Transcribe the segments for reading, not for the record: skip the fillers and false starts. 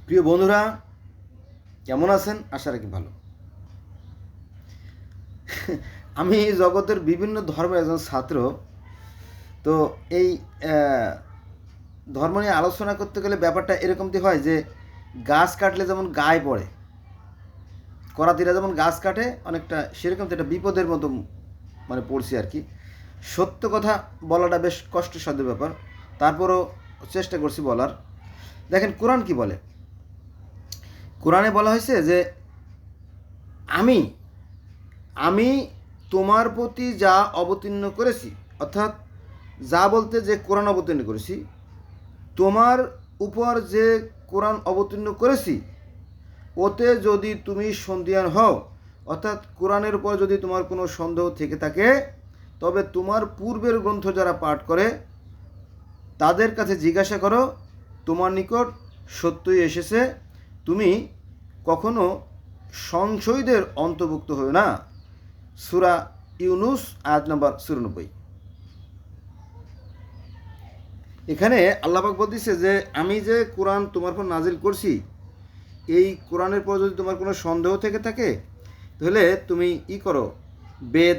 প্রিয় বন্ধুরা, কেমন আছেন? আশা রাখি ভালো। আমি জগতের বিভিন্ন ধর্মের একজন ছাত্র। তো এই ধর্ম নিয়ে আলোচনা করতে গেলে ব্যাপারটা এরকমটি হয় যে গাছ কাটলে যেমন গায়ে পড়ে, করাতিরা যেমন গাছ কাটে অনেকটা সেরকম তো একটা বিপদের মতো পড়ছি আর কি। সত্য কথা বলাটা বেশ কষ্টসাধ্য ব্যাপার, তারপরও চেষ্টা করছি বলার। দেখেন কোরআন কি বলে। কোরআনে বলা হয়েছে যে আমি আমি তোমার প্রতি যা অবতীর্ণ করেছি, অর্থাৎ যা বলতে যে কোরআন অবতীর্ণ করেছি, তোমার উপর যে কোরআন অবতীর্ণ করেছি ওতে যদি তুমি সন্দিহান হও, অর্থাৎ কোরআনের উপর যদি তোমার কোনো সন্দেহ থেকে থাকে, তবে তোমার পূর্বের গ্রন্থ যারা পাঠ করে তাদের কাছে জিজ্ঞাসা করো, তোমার নিকট সত্যই এসেছে, তুমি কখনো সংশয়ীদের অন্তর্ভুক্ত হও না। সূরা ইউনুস আয়াত নম্বর ৯৪। এখানে আল্লাহ পাক বলতেছে যে আমি যে কোরআন তোমার উপর নাজিল করছি, এই কোরআনের পর যদি তোমার কোনো সন্দেহ থেকে থাকে তাহলে তুমি করো, বেদ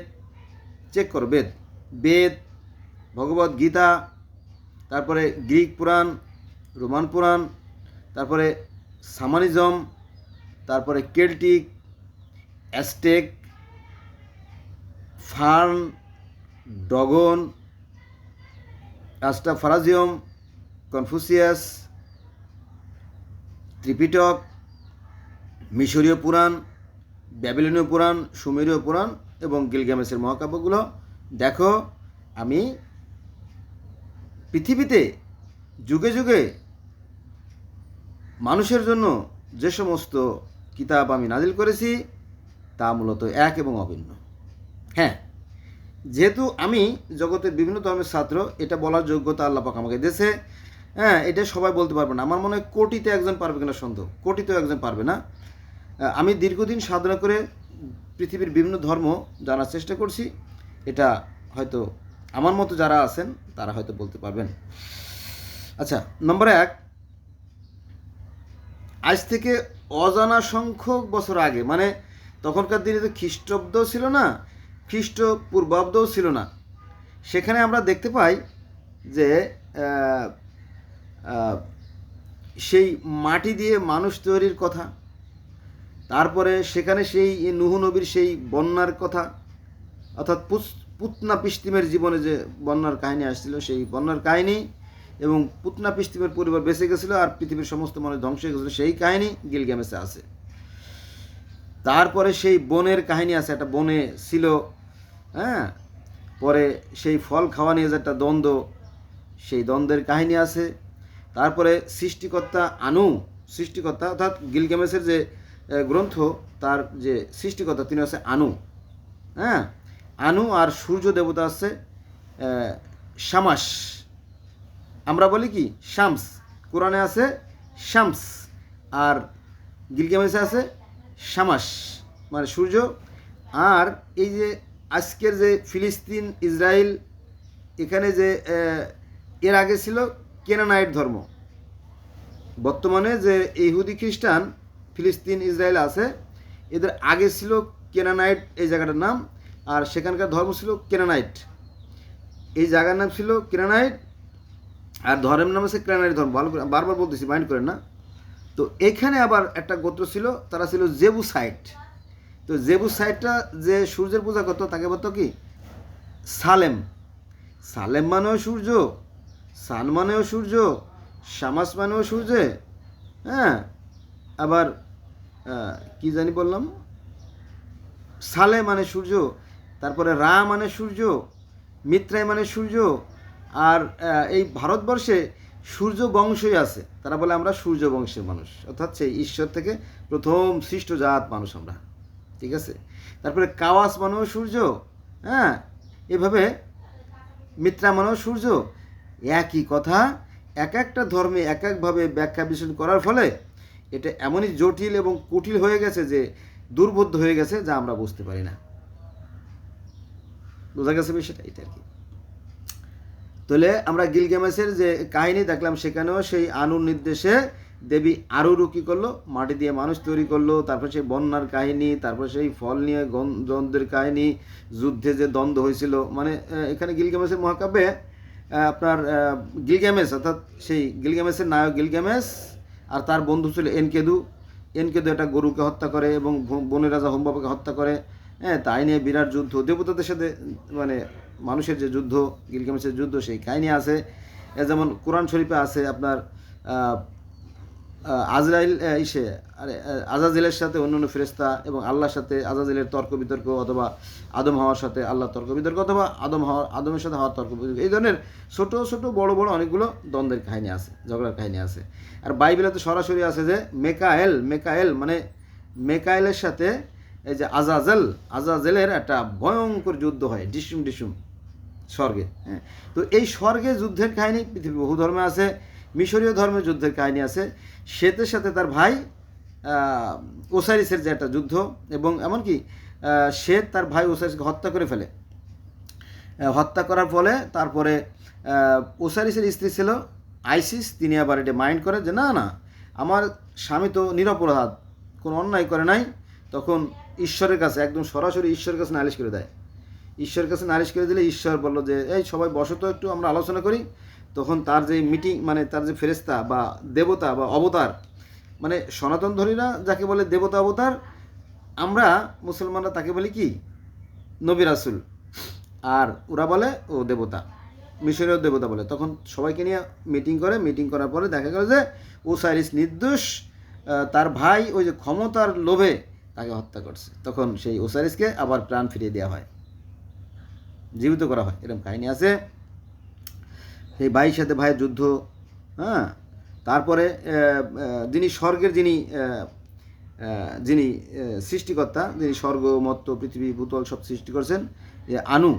চেক করো। বেদ বেদ ভগবদ গীতা, তারপরে গ্রিক পুরাণ, রোমান পুরাণ, তারপরে সামানিজম, তারপরে কেল্টিক, অ্যাজটেক, ফার্ন, ডগন, রাস্টাফারাজিয়ম, কনফুসিয়াস, ত্রিপিটক, মিশরীয় পুরাণ, ব্যাবিলনীয় পুরাণ, সুমেরীয় পুরাণ এবং গিলগামেশের মহাকাব্যগুলো দেখো। আমি পৃথিবীতে যুগে যুগে মানুষের জন্য যে সমস্ত কিতাব আমি নাজিল করেছি তা মূলত এক এবং অভিন্ন। হ্যাঁ, যেহেতু আমি জগতের বিভিন্ন ধর্মের ছাত্র, এটা বলার যোগ্যতা আল্লাহ পাক আমাকে দিয়েছে। হ্যাঁ, এটা সবাই বলতে পারবে না। আমার মনে হয় কোটিতে একজন পারবে কিনা সন্দেহ, কোটিতেও একজন পারবে না। আমি দীর্ঘদিন সাধনা করে পৃথিবীর বিভিন্ন ধর্ম জানার চেষ্টা করছি। এটা হয়তো আমার মতো যারা আছেন তারা হয়তো বলতে পারবেন। আচ্ছা, নম্বর ১, আজ থেকে অজানা সংখ্যক বছর আগে, তখনকার দিনে তো খ্রিস্টাব্দও ছিল না, খ্রিস্টপূর্বাব্দও ছিল না। সেখানে আমরা দেখতে পাই যে সেই মাটি দিয়ে মানুষ তৈরির কথা, তারপরে সেখানে সেই নূহ নবীর সেই বন্যার কথা, অর্থাৎ পুতনা পিস্তিমের জীবনে যে বন্যার কাহিনী আসছিল সেই বন্যার কাহিনী, এবং পুতনা পিস্তিমের পরিবার বেঁচে গেছিলো আর পৃথিবীর সমস্ত মানুষ ধ্বংস হয়ে গেছিলো সেই কাহিনী গিলগামেশে আছে। তারপরে সেই বনের কাহিনী আছে, একটা বনে ছিল, হ্যাঁ, পরে সেই ফল খাওয়া নিয়ে যে একটা দ্বন্দ্ব, সেই দ্বন্দ্বের কাহিনী আছে। তারপরে সৃষ্টিকর্তা অর্থাৎ গিলগামেশের যে গ্রন্থ, তার যে সৃষ্টিকর্তা তিনি আছে আনু। হ্যাঁ, আনু আর সূর্য দেবতা আছে শামাস, আমরা বলি কি শামস। কোরআনে আছে শামস আর গিলগামেশে আছে শামাস, সূর্য। আর এই যে আজকের যে ফিলিস্তিন ইসরায়েল, এখানে যে এর আগে ছিল কেনানাইট ধর্ম, বর্তমানে যে ইহুদি খ্রিস্টান ফিলিস্তিন ইসরায়েল আছে, এদের আগে ছিল কেনানাইট এই জায়গাটার নাম, আর সেখানকার ধর্ম ছিল কেনানাইট। এই জায়গার নাম ছিল কেনানাইট আর ধর্মের নাম আছে কেনানাইট ধর্ম। বারবার বলতেছি, মাইন্ড করেন না। তো এখানে আবার একটা গোত্র ছিল, তারা ছিল জেবুসাইট। তো জেবুসাইটটা যে সূর্যের পূজা করতো তাকে বলতো কি সালেম। সালেম মানেও সূর্য, সান মানেও সূর্য, শামাস মানেও সূর্যে। হ্যাঁ, আবার কি জানি বললাম, সালে মানে সূর্য, তারপরে রা মানে সূর্য, মিত্রাই মানে সূর্য। আর এই ভারতবর্ষে সূর্য বংশই আছে, তারা বলে আমরা সূর্য বংশের মানুষ, অর্থাৎ সেই ঈশ্বর থেকে প্রথম সৃষ্ট জাত মানুষ আমরা, ঠিক আছে। তারপরে কাওয়াস মানেও সূর্য, হ্যাঁ, এভাবে মিত্রা মানেও সূর্য। একই কথা এক একটা ধর্মে এক একভাবে ব্যাখ্যা বিশ্লেষণ করার ফলে এটা এমনই জটিল এবং কুটিল হয়ে গেছে যে দুর্বোধ্য হয়ে গেছে, যা আমরা বুঝতে পারি না। বোঝা গেছে বিষয়টা, এটা আর কি। তাহলে আমরা গিলগামেশের যে কাহিনী দেখলাম, সেখানেও সেই আনুর নির্দেশে দেবী আরুরু কী করলো, মাটি দিয়ে মানুষ তৈরি করলো, তারপর সেই বন্যার কাহিনী, তারপর সেই ফল নিয়ে দ্বন্দ্বের কাহিনী, যুদ্ধে যে দ্বন্দ্ব হয়েছিল, মানে এখানে গিলগামেশের মহাকাব্যে আপনার গিলগামেশ অর্থাৎ সেই গিলগামেশের নায়ক গিলগামেশ আর তার বন্ধু ছিল এনকেদু। এনকেদু একটা গরুকে হত্যা করে এবং বনের রাজা হোমবাবাকে হত্যা করে। হ্যাঁ, তাই নিয়ে বিরাট যুদ্ধ, দেবতাদের সাথে মানে মানুষের যে যুদ্ধ, গিলগামেশের যুদ্ধ, সেই কাহিনী আছে। যেমন কোরআন শরীফে আছে আপনার আজরাইল আজাজিলের সাথে অন্যান্য ফেরেশতা এবং আল্লাহর সাথে আজাজিলের তর্ক বিতর্ক, অথবা আদম হাওয়ার সাথে আল্লাহ তর্ক বিতর্ক, অথবা আদমের সাথে হাওয়ার তর্ক বিতর্ক, এই ধরনের ছোট ছোট বড় বড় অনেকগুলো দ্বন্দ্বের কাহিনী আছে, ঝগড়ার কাহিনী আছে। আর বাইবেলে তো সরাসরি আছে যে মেকায়েল মানে মেকায়েলের সাথে এই যে আজাজেলের একটা ভয়ঙ্কর যুদ্ধ হয়, ডিসুম স্বর্গে। হ্যাঁ, তো এই স্বর্গে যুদ্ধের কাহিনী পৃথিবীর বহু ধর্মে আছে। মিশরীয় ধর্মের যুদ্ধের কাহিনী আছে, শ্বেতের সাথে তার ভাই ওসাইরিসের যে একটা যুদ্ধ, এবং এমনকি শ্বেত তার ভাই ওসাইরিসকে হত্যা করে ফেলে। হত্যা করার ফলে তারপরে ওসাইরিসের স্ত্রী ছিল আইসিস, তিনি আবার এটা মাইন্ড করে যে না না, আমার স্বামী তো নিরপরাধ, কোনো অন্যায় করে নাই। তখন ঈশ্বরের কাছে একদম সরাসরি ঈশ্বরের কাছে নালিশ করে দেয়। ঈশ্বরের কাছে নালিশ করে দিলে ঈশ্বর বলল যে এই সবাই বসো তো, একটু আমরা আলোচনা করি। তখন তার যে মিটিং, মানে তার যে ফেরেশতা বা দেবতা বা অবতার, মানে সনাতনধর্মীরা যাকে বলে দেবতা অবতার, আমরা মুসলমানরা তাকে বলি কি নবী রাসূল, আর ওরা বলে ও দেবতা, মিশরীয় দেবতা বলে। তখন সবাইকে নিয়ে মিটিং করে, মিটিং করার পরে দেখা গেল যে ওসাইরিস নির্দোষ, তার ভাই ওই যে ক্ষমতার লোভে তাকে হত্যা করছে। তখন সেই ওসাইরিসকে আবার প্রাণ ফিরিয়ে দেওয়া হয়, জীবিত করা হয়, এরকম কাহিনী আছে। সেই ভাইয়ের সাথে ভাইয়ের যুদ্ধ। হ্যাঁ, তারপরে যিনি স্বর্গের যিনি সৃষ্টিকর্তা, যিনি স্বর্গ, মর্ত্য, পৃথিবী, ভূতল সব সৃষ্টি করছেন, আনু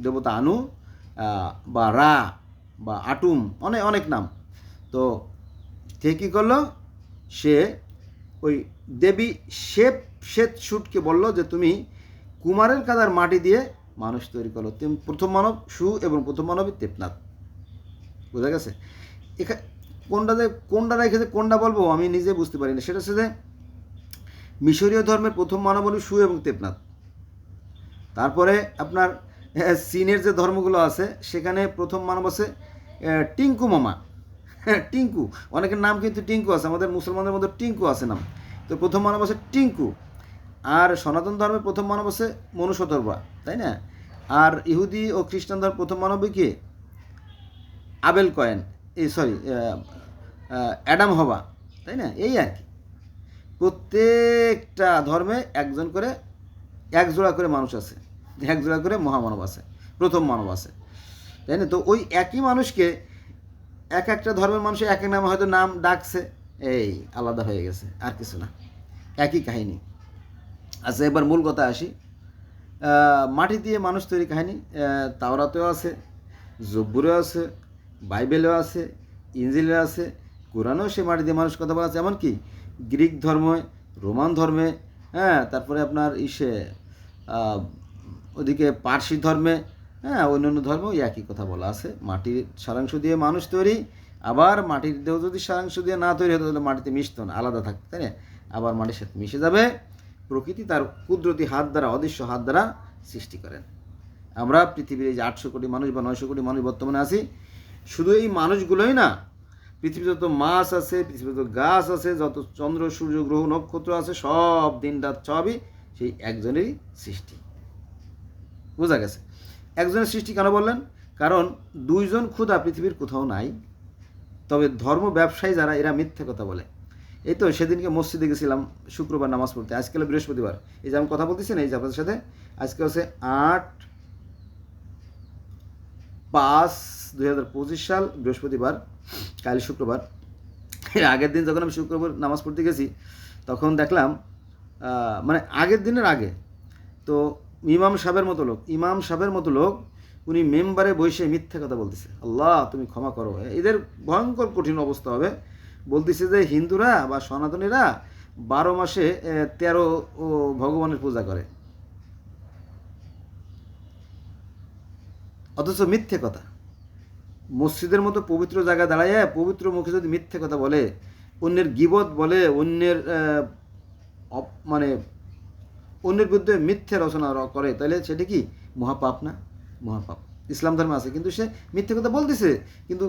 দেবতা আনু বা রা বা আটুম, অনেক অনেক নাম। তো সে কী করলো, সে ওই দেবী শ্বেত শুটকে বলল যে তুমি কুমারের কাদার মাটি দিয়ে মানুষ তৈরি করো। তুমি প্রথম মানব এবং প্রথম মানবী তেপনাথ। বোঝা গেছে? এখানে কোনটা রেখেছে, কোনটা বলবো আমি নিজে বুঝতে পারি না। সেটা হচ্ছে যে মিশরীয় ধর্মের প্রথম মানব হল এবং তেপনাথ। তারপরে আপনার চীনের যে ধর্মগুলো আছে সেখানে প্রথম মানব আছে টিঙ্কু মামা। টিঙ্কু, অনেকের নাম কিন্তু টিঙ্কু আছে, আমাদের মুসলমানদের মধ্যে টিঙ্কু আছে নাম। তো প্রথম মানব আছে টিঙ্কু। আর সনাতন ধর্মের প্রথম মানব আছে মনুষ্যধর্মা, তাই না? আর ইহুদি ও খ্রিস্টান ধর্মের প্রথম মানবী কি আবেল কয়েন, অ্যাডাম হবা, তাই না? এই আর কি, প্রত্যেকটা ধর্মে এক জোড়া করে মানুষ আছে, এক জোড়া করে মহামানব আছে, প্রথম মানব আছে, তাই না? তো ওই একই মানুষকে একটা ধর্মের মানুষ এক এক নামে হয়তো নাম ডাকছে, এই আলাদা হয়ে গেছে, আর কিছু না, একই কাহিনী। আচ্ছা, এবার মূল কথা আসি। মাটি দিয়ে মানুষ তৈরি কাহিনী তাওরাতেও আছে, জব্বুরেও আছে, বাইবেলেও আছে, ইনজিলেও আছে, কোরআনেও সে মাটি দিয়ে মানুষ কথা বলা আছে। এমনকি গ্রিক ধর্মে, রোমান ধর্মে, হ্যাঁ, তারপরে আপনার ওদিকে পার্সি ধর্মে, হ্যাঁ, অন্যান্য ধর্মেও একই কথা বলা আছে। মাটির সারাংশ দিয়ে মানুষ তৈরি, আবার মাটির দেহ যদি সারাংশ দিয়ে না তৈরি হতো তাহলে মাটিতে মিশতো না, আলাদা থাকতো, তাই না? আবার মাটির সাথে মিশে যাবে। প্রকৃতি তার কুদরতি হাত দ্বারা, অদৃশ্য হাত দ্বারা সৃষ্টি করেন। আমরা পৃথিবীর এই যে 800 কোটি মানুষ বা 900 কোটি মানুষ বর্তমানে আছি, শুধু এই মানুষগুলোই না, পৃথিবীতে যত মাছ আছে, পৃথিবীতে যত গাছ আছে, যত চন্দ্র সূর্য গ্রহ নক্ষত্র আছে, সব দিন রাত সবই সেই একজনেরই সৃষ্টি। বোঝা গেছে? একজনের সৃষ্টি কেন বললেন? কারণ দুইজন ক্ষুধা পৃথিবীর কোথাও নাই। তবে ধর্ম ব্যবসায়ী যারা, এরা মিথ্যে কথা বলে। এই তো সেদিনকে মসজিদে গেছিলাম শুক্রবার নামাজ পড়তে, আজকাল বৃহস্পতিবার, এই যে আমি কথা বলতেছি না এই যে আপনাদের সাথে, আজকে হচ্ছে 8/5/2025 সাল, বৃহস্পতিবার, কাল শুক্রবার। এর আগের দিন যখন আমি শুক্রবার নামাজ পড়তে গেছি তখন দেখলাম, মানে আগের দিনের আগে, তো ইমাম সাহেবের মতো লোক উনি মেম্বারে বসে মিথ্যা কথা বলতেছে। আল্লাহ তুমি ক্ষমা করো, এদের ভয়ঙ্কর কঠিন অবস্থা হবে। বলতেছে যে হিন্দুরা বা সনাতনীরা 12 মাসে 13 ভগবানের পূজা করে, অথচ মিথ্যে কথা। মসজিদের মতো পবিত্র জায়গায় দাঁড়াইয়া পবিত্র মুখে যদি মিথ্যে কথা বলে, অন্যের গীবত বলে, অন্যের মানে অন্যের বিরুদ্ধে মিথ্যে রচনা করে, তাহলে সেটা কি মহাপাপ না? মহাপাপ ইসলাম ধর্মে আছে। কিন্তু সে মিথ্যে কথা বলতেছে, কিন্তু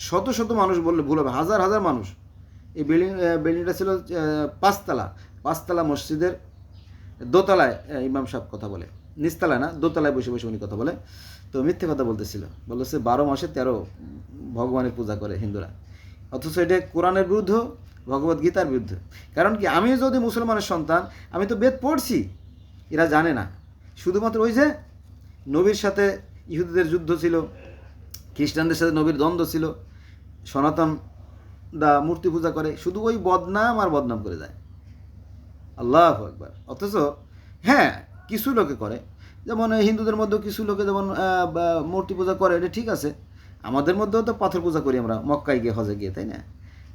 শত শত মানুষ বললে ভুল হবে, হাজার হাজার মানুষ। এই বিল্ডিংটা ছিল পাঁচতলা মসজিদের দোতলায় ইমাম সাহেব কথা বলে, নিচতলায় না, দোতলায় বসে বসে উনি কথা বলে। তো মিথ্যে কথা বলতেছিল, বলতেছে 12 মাসে 13 ভগবানের পূজা করে হিন্দুরা, অথচ এটা কোরআনের বিরুদ্ধে, ভগবদ গীতার বিরুদ্ধে। কারণ কি, আমি যদি মুসলমানের সন্তান, আমি তো বেদ পড়ছি, এরা জানে না। শুধুমাত্র ওই যে নবীর সাথে ইহুদিদের যুদ্ধ ছিল, খ্রিস্টানদের সাথে নবীর দ্বন্দ্ব ছিল, সনাতন দা মূর্তি পূজা করে, শুধু ওই বদনাম আর বদনাম করে যায়। আল্লাহু আকবার। অথচ হ্যাঁ, কিছু লোকে করে, যেমন হিন্দুদের মধ্যেও কিছু লোকে যেমন মূর্তি পূজা করে, এটা ঠিক আছে। আমাদের মধ্যেও তো পাথর পূজা করি আমরা মক্কায় গিয়ে, হজে গিয়ে, তাই না?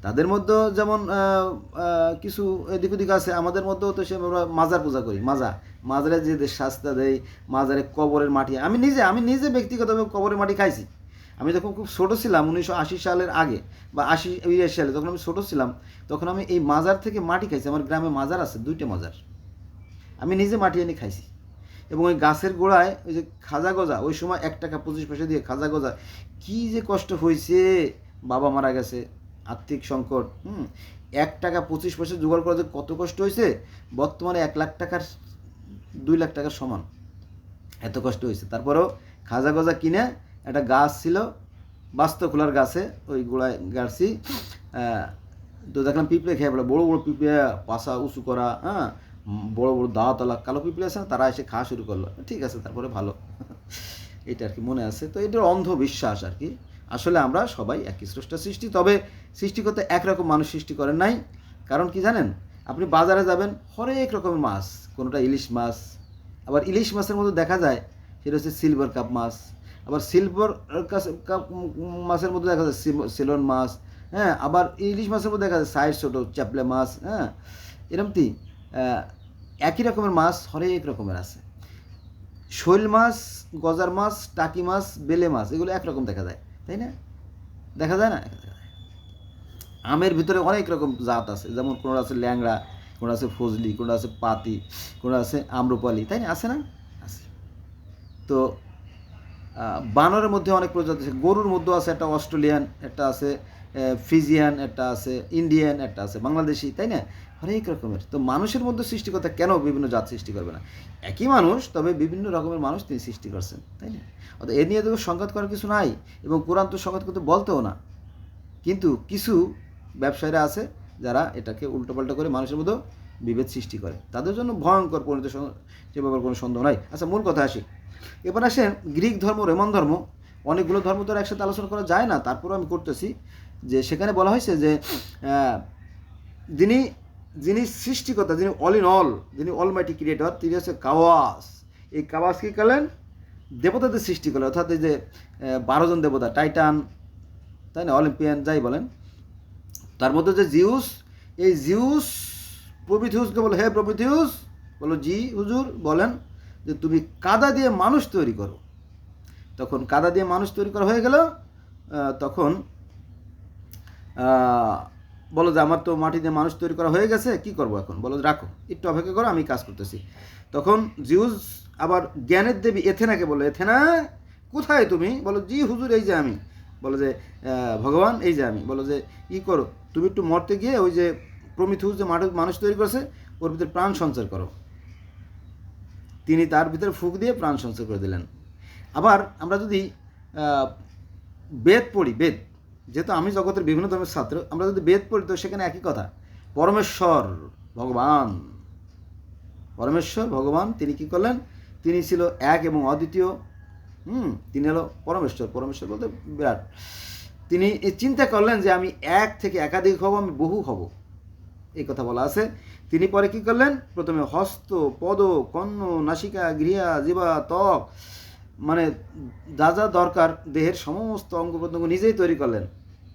তাদের মধ্যেও যেমন কিছু এদিক ওদিক আছে, আমাদের মধ্যেও তো সে আমরা মাজার পূজা করি। মাজারে যে শাস্তা দেয়, মাজারে কবরের মাটি, আমি নিজে ব্যক্তিগতভাবে কবরের মাটি খাইছি। আমি যখন খুব ছোটো ছিলাম, 1980 সালের আগে বা 80 সালে, তখন আমি ছোটো ছিলাম, তখন আমি এই মাজার থেকে মাটি খাইছি। আমার গ্রামে মাজার আছে, 2টা মাজার, আমি নিজে মাটি এনে খাইছি। এবং ওই গাছের গোড়ায় ওই যে খাজা গজা, ওই সময় 1 টাকা 25 পয়সা দিয়ে খাজা গজা, কী যে কষ্ট হয়েছে, বাবা মারা গেছে, আর্থিক সংকট, 1 টাকা 25 পয়সা জোগাড় করা যে কত কষ্ট হয়েছে, বর্তমানে 1 লাখ টাকার 2 লাখ টাকার সমান, এত কষ্ট হয়েছে। তারপরেও খাজা গজা কিনে, একটা গাছ ছিল বাস্তখোলার গাছে, ওই গোড়ায় গাড়ছি, তো দেখলাম পিঁপড়ে খেয়ে বলে, বড়ো বড়ো পিঁপড়ে, পাশা উঁচু করা, বড় বড় দাওয়াতলা কালো পিঁপড়ে আছে না, তারা এসে খাওয়া শুরু করলো। ঠিক আছে, তারপরে ভালো, এটা আর কি মনে আছে। তো এটার অন্ধবিশ্বাস আর কি। আসলে আমরা সবাই একই স্রষ্টার সৃষ্টি, তবে সৃষ্টি করতে একরকম মানুষ সৃষ্টি করেন নাই। কারণ কি জানেন, আপনি বাজারে যাবেন, হরেক রকমের মাছ, কোনোটা ইলিশ মাছ, আবার ইলিশ মাছের মধ্যে দেখা যায় সেটা হচ্ছে সিলভার কাপ মাছ, আবার সিলভার কাপ মাছের মধ্যে দেখা যায় সিলন মাছ, আবার ইলিশ মাছের মধ্যে দেখা যায় সাইজ ছোটো চ্যাপলে মাছ, এরকমটি একই রকমের মাছ হরেক রকমের আছে। শৈল মাছ, গজার মাছ, টাকি মাছ, বেলে মাছ, এগুলো একরকম দেখা যায়, তাই না? দেখা যায় না? আমের ভিতরে অনেক রকম জাত আছে, যেমন কোনোটা আছে ল্যাংড়া, কোনোটা আছে ফজলি, কোনোটা আছে পাতি, কোনোটা আছে আম্রপালি, তাই না? আছে না? আছে। তো বানরের মধ্যে অনেক প্রজাতি আছে, গরুর মধ্যেও আছে, একটা অস্ট্রেলিয়ান, একটা আছে ফিজিয়ান, একটা আছে ইন্ডিয়ান, একটা আছে বাংলাদেশি, তাই না? হরেক রকমের। তো মানুষের মধ্যে সৃষ্টিকর্তা কেন বিভিন্ন জাত সৃষ্টি করবে না? একই মানুষ, তবে বিভিন্ন রকমের মানুষ তিনি সৃষ্টি করছেন, তাই না? অর্থাৎ এ নিয়ে তো সংঘাত করার কিছু নাই, এবং কোরআন তো সংঘাত করতে বলতেও না। কিন্তু কিছু ব্যবসায়ীরা আছে যারা এটাকে উল্টোপাল্টা করে মানুষের মধ্যে বিভেদ সৃষ্টি করে, তাদের জন্য ভয়ঙ্কর পরিণত, সে ব্যাপারে কোনো সন্দেহ নাই। আচ্ছা, মূল কথা আসি। এবার আসেন গ্রিক ধর্ম, রোমান ধর্ম, অনেকগুলো ধর্ম তো একসাথে আলোচনা করা যায় না, তারপরেও আমি করতেছি। যে সেখানে বলা হয়েছে যে যিনি সৃষ্টিকর্তা, যিনি অল ইন অল, যিনি অলমাইটি ক্রিয়েটর, তিনি হচ্ছে কাওয়াস। এই কাওয়াস কী করলেন? দেবতাদের সৃষ্টি করলেন, অর্থাৎ এই যে 12 জন দেবতা, টাইটান, তাই না, অলিম্পিয়ান, যাই বলেন, তার মধ্যে যে জিউস, এই জিউস প্রমিথিউসকে বলে, হে প্রমিথিউস, বলো জি হুজুর, বলেন যে তুমি কাদা দিয়ে মানুষ তৈরি করো। তখন কাদা দিয়ে মানুষ তৈরি করা হয়ে গেল, তখন বলো যে আমার তো মাটি দিয়ে মানুষ তৈরি করা হয়ে গেছে, কি করবো এখন? বলো রাখো, একটু অপেক্ষা করো, আমি কাজ করতেছি। তখন জিউস আবার জ্ঞানের দেবী এথেনাকে বললো, এথেনা কোথায় তুমি? বলো জি হুজুর, এই যে আমি। বলো যে ভগবান, এই যে আমি। বলো যে ই করো, তুমি একটু মরতে গিয়ে ওই যে প্রমিথিউস যে মানুষ তৈরি করেছে, ওর ভিতরে প্রাণ সঞ্চার করো। তিনি তার ভিতরে ফুঁক দিয়ে প্রাণ সঞ্চার করে দিলেন। আবার আমরা যদি বেদ পড়ি, বেদ, যেহেতু আমি জগতের বিভিন্ন ধর্মের ছাত্র, আমরা যদি বেদ পড়ি, তো সেখানে একই কথা, পরমেশ্বর ভগবান তিনি কি করলেন? তিনি ছিল এক এবং অদ্বিতীয়, তিনি হলো পরমেশ্বর বলতে বিরাট। তিনি চিন্তা করলেন যে আমি এক থেকে একাধিক হব, আমি বহু হব, এই কথা বলা আছে। তিনি পরে কি করলেন? প্রথমে হস্ত, পদ, কর্ণ, নাসিকা, গৃহা, জিহ্বা, ত্বক, মানে যা যা দরকার দেহের সমস্ত অঙ্গ প্রত্যঙ্গ নিজেই তৈরি করলেন,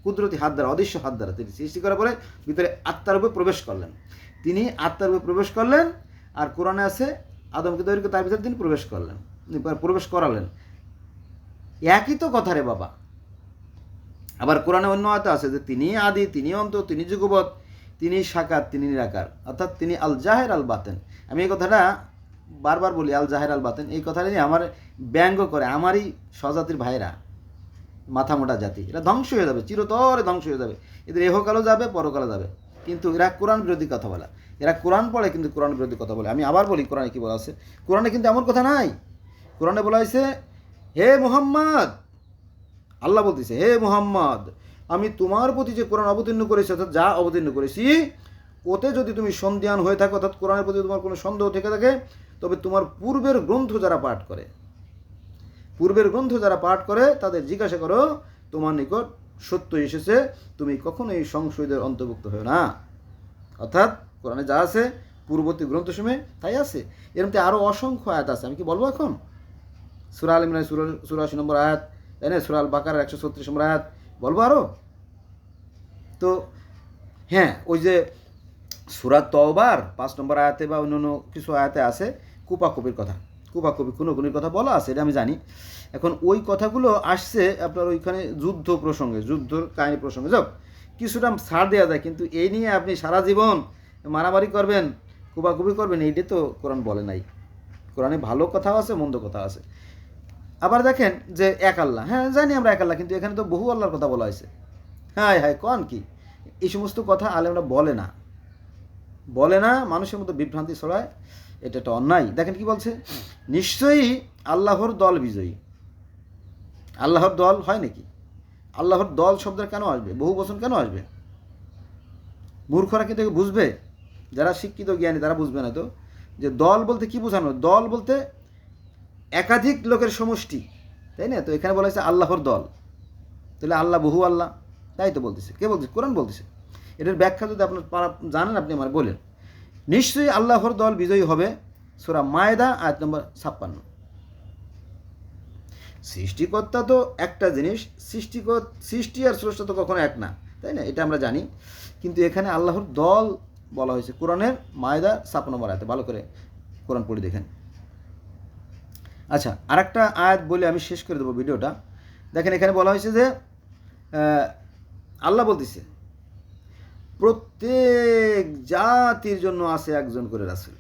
কুদরতি হাত দ্বারা, অদৃশ্য হাত দ্বারা তিনি সৃষ্টি করার পরে ভিতরে আত্মারূপে প্রবেশ করলেন। তিনি আত্মারূপে প্রবেশ করলেন, আর কোরআনে আছে আদমকে তৈরি করে তার ভিতরে তিনি প্রবেশ করালেন। একই তো কথা রে বাবা। আবার কোরআনে অন্য আয়াতে আছে যে তিনি আদি, তিনি অন্ত, তিনি যুগপৎ, তিনি সাকার, তিনি নিরাকার, অর্থাৎ তিনি আল জাহের আল বাতেন। আমি এই কথাটা বারবার বলি, আল জাহের আল বাতেন, এই কথাটা নিয়ে আমার ব্যঙ্গ করে আমারই স্বজাতির ভাইরা, মাথা মোটা জাতি, এরা ধ্বংস হয়ে যাবে, চিরতরে ধ্বংস হয়ে যাবে, এদের এহকালও যাবে, পরকালও যাবে। কিন্তু এরা কোরআন বিরোধী কথা বলে, এরা কোরআন পড়ে কিন্তু কোরআন বিরোধী কথা বলে। আমি আবার বলি, কোরআনে কি বলা আছে? কোরআনে কিন্তু এমন কথা নাই। কোরআনে বলা হয়েছে, হে মুহাম্মদ, আল্লাহ বলতেছে, হে মুহাম্মদ, আমি তোমার প্রতি যে কোরআন অবতীর্ণ করেছি, অর্থাৎ যা অবতীর্ণ করেছি, ওতে যদি তুমি সন্দিহান হয়ে থাকো, অর্থাৎ কোরআনের প্রতি তোমার কোনো সন্দেহ থেকে থাকে, তবে তোমার পূর্বের গ্রন্থ যারা পাঠ করে, পূর্বের গ্রন্থ যারা পাঠ করে তাদের জিজ্ঞাসা করো, তোমার নিকট সত্য এসেছে, তুমি কখনো এই সংশয়ীদের অন্তর্ভুক্ত হও না। অর্থাৎ কোরআনে যা আছে পূর্ববর্তী গ্রন্থসমূহে তাই আছে। এর মধ্যে আরও অসংখ্য আয়াত আছে, আমি কি বলবো এখন? সূরা আল ইমরান 84 নম্বর আয়াত, তাই না? সূরা আল বাকারার 136 নম্বর আয়াত, বলবো আরও? তো হ্যাঁ, ওই যে সূরা তওবার 5 নম্বর আয়াতে বা অন্যান্য কিছু আয়াতে আছে কুপাকুপির কথা, কুপাকুপি খুনোখুনির কথা বলা আছে, এটা আমি জানি। এখন ওই কথাগুলো আসছে আপনার ওইখানে যুদ্ধ প্রসঙ্গে, যুদ্ধর কাহিনী প্রসঙ্গে, যাক কিছুটা ছাড় দেওয়া যায়, কিন্তু এই নিয়ে আপনি সারা জীবন মারামারি করবেন, কুপাকুপি করবেন, এইটা তো কোরআন বলে নাই। কোরআনে ভালো কথাও আছে, মন্দ কথা আছে। আবার দেখেন যে এক আল্লাহ, হ্যাঁ জানি আমরা এক আল্লাহ, কিন্তু এখানে তো বহু আল্লাহর কথা বলা হয়েছে। হ্যাঁ হ্যাঁ, কন কি এই সমস্ত কথা আলেমরা বলে না, বলে না, মানুষের মতো বিভ্রান্তি ছড়ায়, এটা একটা অন্যায়। দেখেন কি বলছে, নিশ্চয়ই আল্লাহর দল বিজয়ী। আল্লাহর দল হয় নাকি? আল্লাহর দল শব্দের কেন আসবে, বহু বচন কেন আসবে? মূর্খরা কিন্তু বুঝবে, যারা শিক্ষিত জ্ঞানী তারা বুঝবে না তো, যে দল বলতে কি বোঝানো? দল বলতে একাধিক লোকের সমষ্টি, তাই না? তো এখানে বলা হয়েছে আল্লাহর দল, তাহলে আল্লাহ বহু আল্লাহ, তাই তো বলতেছে। কে বলছে? কোরআন বলতেছে। এটার ব্যাখ্যা যদি আপনার জানেন, আপনি আমার বলেন। নিশ্চয়ই আল্লাহর দল বিজয়ী হবে, সূরা মায়েদা আয়াত নম্বর 56। সৃষ্টিকর্তা তো একটা জিনিস, সৃষ্টি আর স্রষ্টা তো কখনো এক না, তাই না? এটা আমরা জানি, কিন্তু এখানে আল্লাহর দল বলা হয়েছে কোরআনের মায়েদা 56 নম্বর আয়াতে। ভালো করে কোরআন পড়ে দেখেন। আচ্ছা, আরেকটা আয়াত বলে আমি শেষ করে দেবো ভিডিওটা। দেখেন এখানে বলা হয়েছে যে আল্লাহ বলতেছে, প্রত্যেক জাতির জন্য আছে একজন করে রাসূল,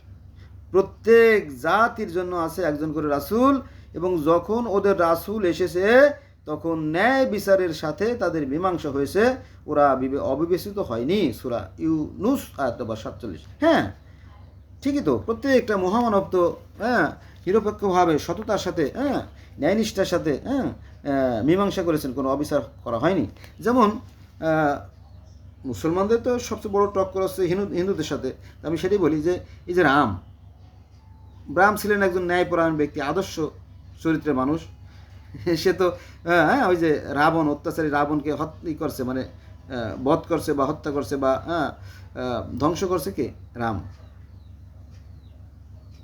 প্রত্যেক জাতির জন্য আছে একজন করে রাসূল, এবং যখন ওদের রাসূল এসেছে তখন ন্যায় বিচারের সাথে তাদের মীমাংসা হয়েছে, ওরা অবিবেচিত হয়নি। সূরা ইউনূস আয়াত নম্বর 47। হ্যাঁ ঠিকই তো, প্রত্যেকটা মহামানব তো হ্যাঁ নিরপেক্ষভাবে সততার সাথে, হ্যাঁ ন্যায়নিষ্ঠার সাথে মীমাংসা করেছেন, কোনো অবিচার করা হয়নি। যেমন মুসলমানদের তো সবচেয়ে বড় টক্কর হচ্ছে হিন্দুদের সাথে। আমি সেটাই বলি যে এই যে রাম ছিলেন একজন ন্যায়পরায়ণ ব্যক্তি, আদর্শ চরিত্রের মানুষ। সে তো হ্যাঁ ওই যে রাবণ, অত্যাচারী রাবণকে করছে, মানে বধ করছে বা হত্যা করছে বা ধ্বংস করছে কে? রাম।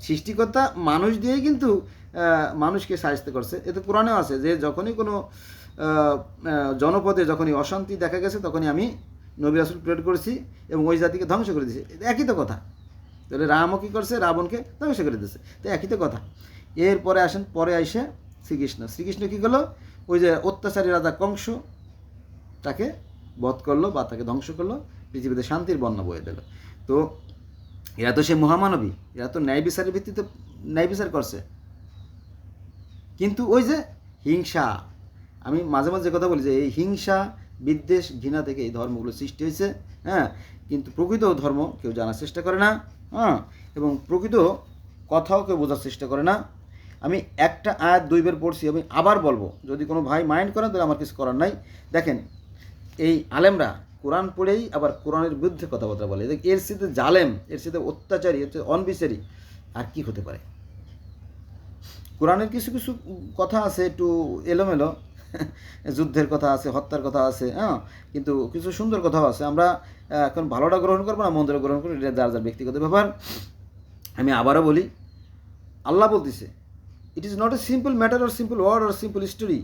সৃষ্টিকর্তা মানুষ দিয়েই কিন্তু মানুষকে সাহায্য করছে। এতে কোরআনেও আছে যে যখনই কোনো জনপদে যখনই অশান্তি দেখা গেছে, তখনই আমি নবী রাসূল প্রেরণ করেছি এবং ওই জাতিকে ধ্বংস করে দিয়েছে। একই তো কথা। তাহলে রামও কী করছে? রাবণকে ধ্বংস করে দিয়েছে, তো একই তো কথা। এরপরে আসেন, পরে আইসে শ্রীকৃষ্ণ কী করলো? ওই যে অত্যাচারী রাজা কংস, তাকে বধ করলো বা তাকে ধ্বংস করলো, পৃথিবীতে শান্তির বন্যা বয়ে দিল। তো এরা তো সে মহামানবী, এরা তো ন্যায় বিচারের ভিত্তিতে ন্যায় বিচার করছে। কিন্তু ওই যে হিংসা, আমি মাঝে মাঝে কথা বলি যে এই হিংসা, বিদ্বেষ, ঘৃণা থেকে এই ধর্মগুলো সৃষ্টি হয়েছে। হ্যাঁ, কিন্তু প্রকৃত ধর্ম কেউ জানার চেষ্টা করে না, হ্যাঁ, এবং প্রকৃত কথাও কেউ বোঝার চেষ্টা করে না। আমি একটা আয়াত 2 বার পড়ছি, আমি আবার বলবো, যদি কোনো ভাই মাইন্ড করেন তাহলে আমার কিছু করার নাই। দেখেন এই আলেমরা কোরআন পড়েই আবার কোরআনের বিরুদ্ধে কথাবার্তা বলে, এর সাথে জালেম, এর সাথে অত্যাচারী, এর সাথে অনবিচারী আর কি হতে পারে? কোরআনের কিছু কিছু কথা আছে একটু এলোমেলো, যুদ্ধের কথা আছে, হত্যার কথা আছে, হ্যাঁ, কিন্তু কিছু সুন্দর কথাও আছে। আমরা এখন ভালোটা গ্রহণ করবো না মন্দটা গ্রহণ করবো, এটা যার যার ব্যক্তিগত ব্যাপার। আমি আবারও বলি, আল্লাহ বলতেছে, it is not a simple matter or simple word or simple story.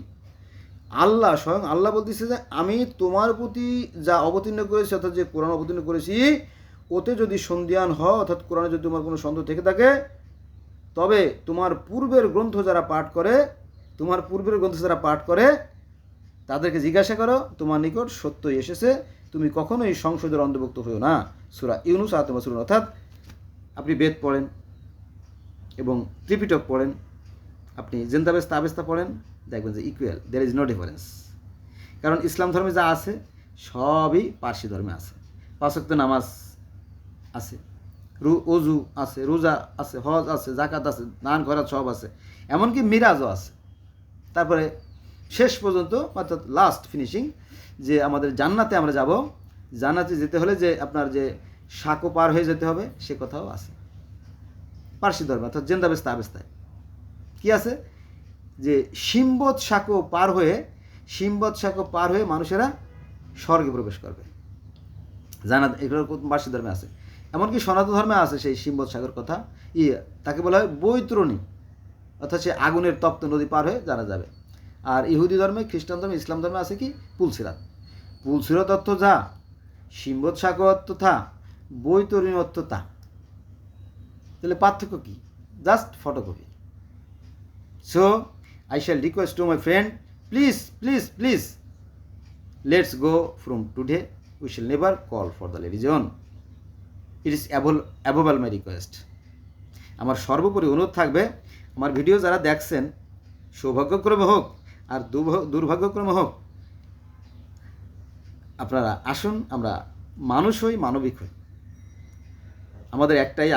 আল্লাহ, স্বয়ং আল্লাহ বলতেছে যে আমি তোমার প্রতি যা অবতীর্ণ করেছি, অর্থাৎ যে কোরআন অবতীর্ণ করেছি, ওতে যদি সন্দিহান হও, অর্থাৎ কোরআনে যদি তোমার কোনো সন্দেহ থেকে থাকে, তবে তোমার পূর্বের গ্রন্থ যারা পাঠ করে তাদেরকে জিজ্ঞাসা করো, তোমার নিকট সত্যই এসেছে, তুমি কখনোই সংশোধের অন্তর্ভুক্ত হইও না। সূরা ইউনুস আয়াত নম্বর 16। অর্থাৎ আপনি বেদ পড়েন এবং ত্রিপিটক পড়েন, আপনি জিন্দাবেস্তা আবেস্তা পড়েন, দেখবেন যে equal, there is no difference. কারণ ইসলাম ধর্মে যা আছে সবই পার্সি ধর্মে আছে। 5 ওয়াক্ত নামাজ আছে, অজু আছে, রোজা আছে, হজ আছে, জাকাত আছে, দান খয়রাত সব আছে, এমনকি মিরাজও আছে। তারপরে শেষ পর্যন্ত অর্থাৎ লাস্ট ফিনিশিং, যে আমাদের জান্নাতে আমরা যাব, জান্নাতে যেতে হলে যে আপনার যে সাঁকো পার হয়ে যেতে হবে সে কথাও আছে পার্সি ধর্মে, অর্থাৎ জেন্দাবেস্তা আবেস্তায় কী আছে, যে সিম্বত সাঁকো পার হয়ে মানুষেরা স্বর্গে প্রবেশ করবে। জান্নাত, এগুলো পার্সি ধর্মে আছে। এমনকি সনাতন ধর্মে আছে সেই সিম্বত সাগর কথা, তাকে বলা হয় বৈতরণী, অর্থাৎ সে আগুনের তপ্ত নদী পার হয়ে জানা যাবে। আর ইহুদি ধর্মে, খ্রিস্টান ধর্মে, ইসলাম ধর্মে আছে কি পুলসিরাত অর্থ যা, সিম্বত সাগর অর্থ তা, বৈতরণী অর্থ তা। তাহলে পার্থক্য কি? Just photocopy. So I shall request to my friend, please, let's go from today. We shall never call for the religion. It is above all my request. আমার সর্বোপরি অনুরোধ থাকবে, আমার ভিডিও যারা দেখছেন, সৌভাগ্যক্রমে হোক আর দুর্ভাগ্যক্রমে হোক, আপনারা আসুন, আমরা মানুষ হই, মানবিক হই। আমাদের একটাই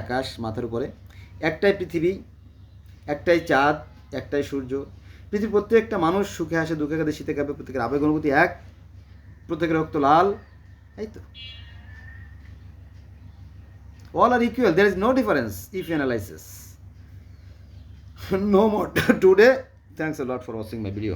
আকাশ মাথার উপরে, একটাই পৃথিবী, একটাই চাঁদ, একটাই সূর্য। পৃথিবীর প্রত্যেকটা মানুষ সুখে হাসে, দুঃখে কাঁদে, শীতে কাঁপে, প্রত্যেকের আবেগ অনুভূতি এক, প্রত্যেকের রক্ত লাল, এই তো। All are equal, there is no difference if you analyze this. No more today. Thanks a lot for watching my video.